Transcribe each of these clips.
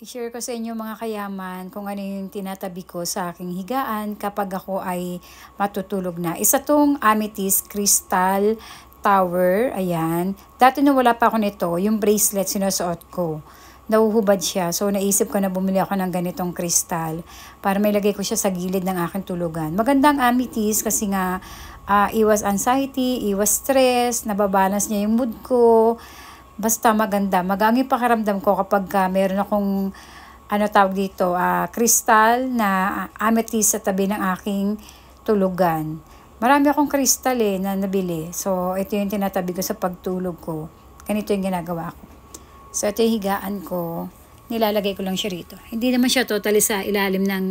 I-share ko sa inyo mga kayaman kung ano yung tinatabi ko sa aking higaan kapag ako ay matutulog na. Isa tong amethyst crystal tower. Ayan. Dati nung wala pa ako nito, yung bracelet sinusuot ko. Nauhubad siya. So naisip ko na bumili ako ng ganitong crystal para may lagay ko siya sa gilid ng aking tulugan. Magandang amethyst kasi nga iwas anxiety, iwas stress, nababalance niya yung mood ko. Basta maganda. Magaan yung pakiramdam ko kapag meron akong tawag dito, kristal na amethyst sa tabi ng aking tulugan. Marami akong kristal na nabili. So, ito yung tinatabi ko sa pagtulog ko. Ganito yung ginagawa ko. So, ito yung higaan ko. Nilalagay ko lang siya rito. Hindi naman siya totally sa ilalim ng,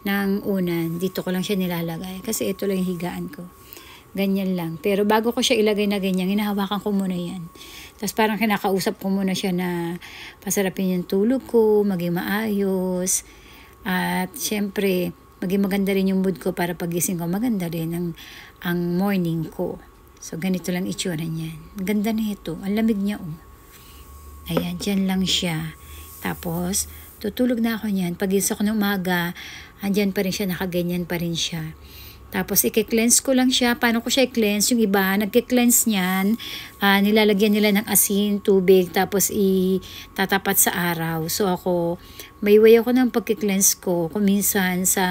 ng unan. Dito ko lang siya nilalagay. Kasi ito lang yung higaan ko. Ganyan lang. Pero bago ko siya ilagay na ganyan, hinahawakan ko muna yan. Tapos parang kinakausap ko muna siya na pasarapin yung tulog ko, maging maayos. At syempre, maging maganda rin yung mood ko para pagising ko. Maganda rin ang morning ko. So ganito lang itsura niyan. Ganda na ito. Ang lamig niya Ayan, dyan lang siya. Tapos, tutulog na ako niyan. Pagising ko ng umaga, andyan pa rin siya, nakaganyan pa rin siya. Tapos, i-cleanse ko lang siya. Paano ko siya i-cleanse? Yung iba, nagki-cleanse niyan. Nilalagyan nila ng asin, tubig, tapos itatapat sa araw. So, ako, may way ako ng pagki-cleanse ko. Kung minsan sa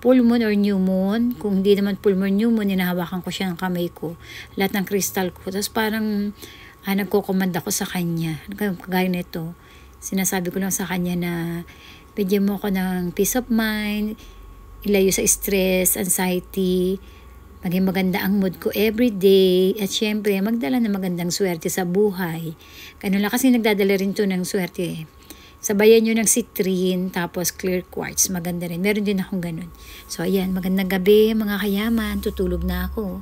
full moon or new moon. Kung hindi naman full moon, new moon, hinahawakan ko siya ng kamay ko. Lahat ng crystal ko. Tapos, parang nagko-command ako sa kanya. Kagaya nito. Sinasabi ko lang sa kanya na bigyan mo ako ng peace of mind, ilayo sa stress, anxiety, maging maganda ang mood ko everyday, at syempre, magdala ng magandang swerte sa buhay. Ganun lang kasi nagdadala rin to ng swerte. Sabayan nyo ng citrine, tapos clear quartz, maganda rin. Meron din akong ganun. So, ayan, magandang gabi mga kayaman, tutulog na ako.